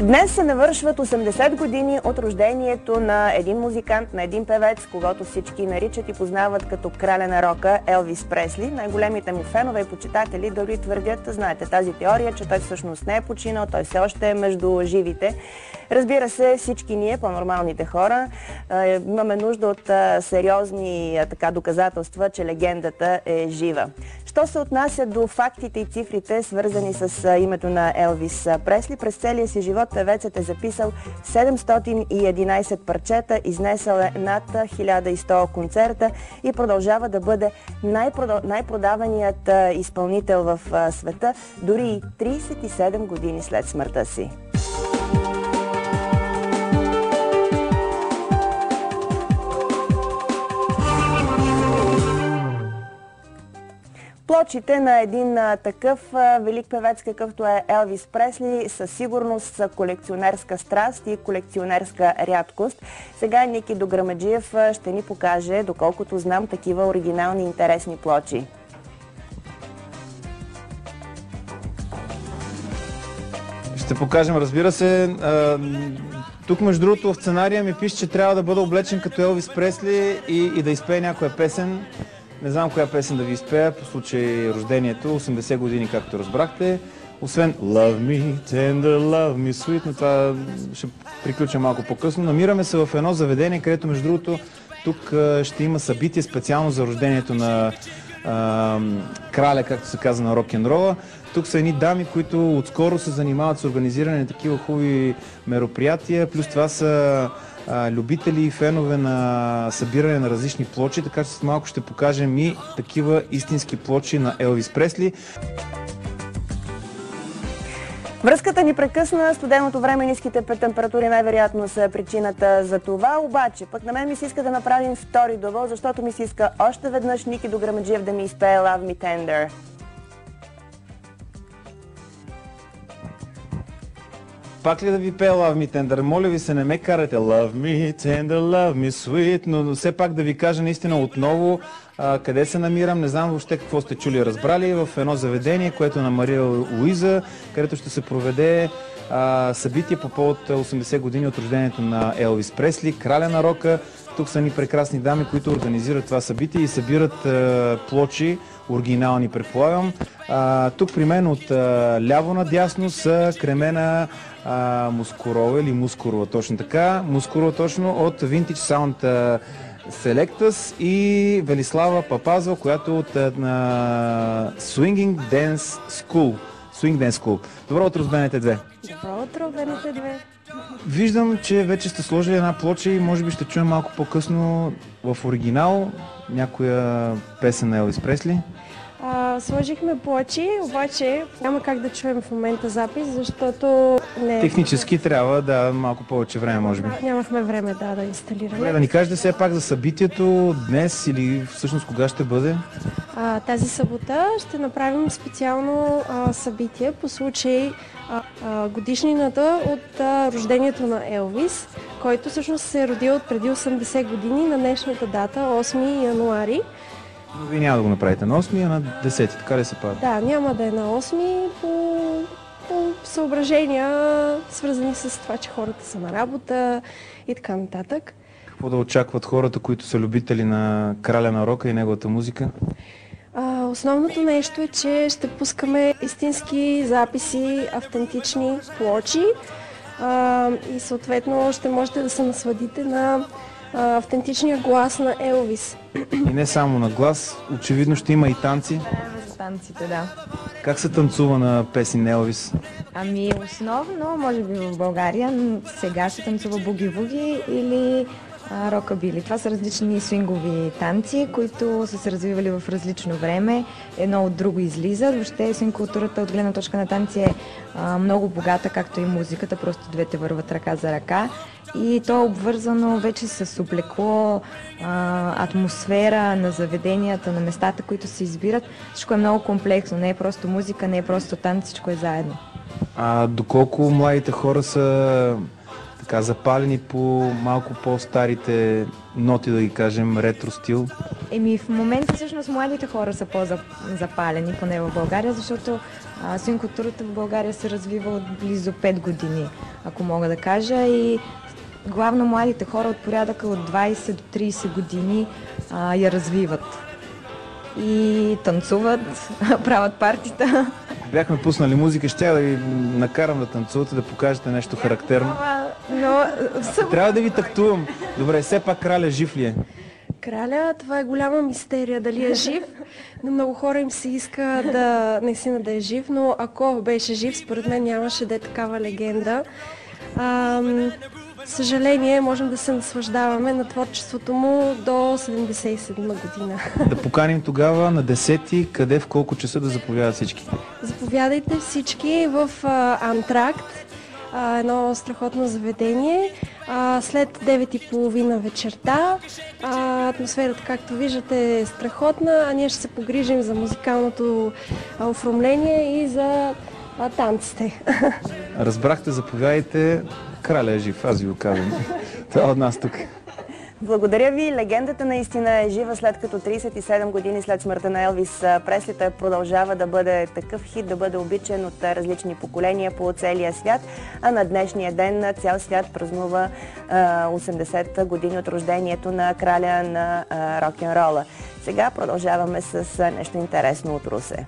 Днес се навършват 80 години от рождението на един музикант, на един певец, когото всички наричат и познават като краля на рока – Елвис Пресли. Най-големите му фенове и почитатели дори твърдят, знаете тази теория, че той всъщност не е починал, той все още е между живите. Разбира се, всички ние, по-нормалните хора, имаме нужда от сериозни доказателства, че легендата е жива. Що се отнася до фактите и цифрите, свързани с името на Елвис Пресли, през целия си живот певецът е записал 711 парчета, изнесъл е над 1100 концерта и продължава да бъде най-продаваният изпълнител в света, дори и 37 години след смъртта си. Плочите на един такъв велик певец, какъвто е Елвис Пресли, със сигурност са колекционерска страст и колекционерска рядкост. Сега Ники Дограмаджиев ще ни покаже, доколкото знам, такива оригинални и интересни плочи. Ще покажем, разбира се. Тук, между другото, в сценария ми пише, че трябва да бъда облечен като Елвис Пресли и да изпее някоя песен. Не знам коя песен да ви изпея, по случай рождението, 80 години, както разбрахте. Освен Love Me Tender, Love Me Sweet, но това ще приключа малко по-късно. Намираме се в едно заведение, където, между другото, тук ще има събитие специално за рождението на краля, както се казва, на рок-н-рола. Тук са едни дами, които отскоро се занимават с организиране на такива хубави мероприятия, плюс това са любители и фенове на събиране на различни плочи, така че след малко ще покажем и такива истински плочи на Елвис Пресли. Връзката ни прекъсна, студеното време и ниските температури най-вероятно са причината за това, обаче пък на мен ми се иска да направим втори довол, защото ми се иска още веднъж Ники Дограмаджиев да ми изпее Love Me Tender. Пак ли да ви пея Love Me Tender? Моля ви се, не ме карате Love Me Tender, Love Me Sweet, но все пак да ви кажа наистина отново къде се намирам. Не знам въобще какво сте чули и разбрали. В едно заведение, което е на Мария Луиза, където ще се проведе събитие по повод 80 години от рождението на Елвис Пресли, краля на рока. Тук са ни прекрасни дами, които организират това събитие и събират плочи, оригинални, предполагам. Тук при мен от ляво надясно са Кремена Мускурова или Мускурова, точно така. Мускурова точно от Vintage Sound Selectors и Велислава Папазова, която от Swinging Dance School. Swing Dance School. Добро утро, БНТ2. Добро утро, БНТ2. Виждам, че вече сте сложили една плоча и може би ще чуем малко по-късно в оригинал някоя песен на Елвис Пресли. Сложихме плочи, обаче няма как да чуем в момента запис, защото не... Технически трябва малко повече време, може би. Нямахме време да инсталираме. Добре, да ни кажете все пак за събитието днес или всъщност кога ще бъде? Тази събота ще направим специално събитие по случай годишнината от рождението на Елвис, който всъщност се е родил преди 80 години на днешната дата, 8 януари. Но вие няма да го направите на 8, а на 10, така ли се пада? Да, няма да е на 8 по съображения, свързани с това, че хората са на работа и така нататък. Какво да очакват хората, които са любители на краля на рока и неговата музика? Основното нещо е, че ще пускаме истински записи, автентични плочи и съответно ще можете да се насладите на автентичния глас на Елвис. И не само на глас, очевидно ще има и танци. За танците, да. Как се танцува на песни на Елвис? Ами основно, може би в България, сега се танцува буги-вуги или рокабили. Това са различни свингови танци, които са се развивали в различно време. Едно от друго излиза. Въобще свинг културата от гледна точка на танци е много богата, както и музиката. Просто двете върват ръка за ръка. И то е обвързано вече с облекло, атмосфера на заведенията, на местата, които се избират. Всичко е много комплексно. Не е просто музика, не е просто танц, всичко е заедно. Доколко младите хора са запалени по малко по-старите ноти, да ги кажем, ретро стил? В момента всъщност младите хора са по-запалени, поне в България, защото свинг културата в България се развива от близо 5 години. ако мога да кажа. И главно младите хора от порядъка от 20 до 30 години я развиват. И танцуват, правят партита. Бяхме пуснали музика, ще да ви накарам да танцувате, да покажете нещо характерно. Но Трябва да ви тактувам. Добре, все пак краля жив ли е? Краля, това е голяма мистерия дали е жив. На много хора им се иска наистина да е жив, но ако беше жив, според мен нямаше да е такава легенда. Съжаление, можем да се наслаждаваме на творчеството му до 77 година. Да поканим тогава на 10-ти, къде, в колко часа да заповядат всички? Заповядайте всички в Антракт, едно страхотно заведение, след 9:30 вечерта. Атмосферата, както виждате, е страхотна, а ние ще се погрижим за музикалното оформление и за танците. Разбрахте, заповядайте. Краля е жив, аз ви го казвам. Това от нас тук. Благодаря ви. Легендата наистина е жива, след като 37 години след смъртта на Елвис Пресли той продължава да бъде такъв хит, да бъде обичан от различни поколения по целия свят. А на днешния ден цял свят празнува 80 години от рождението на краля на рок-н-рола. Сега продължаваме с нещо интересно от Русе.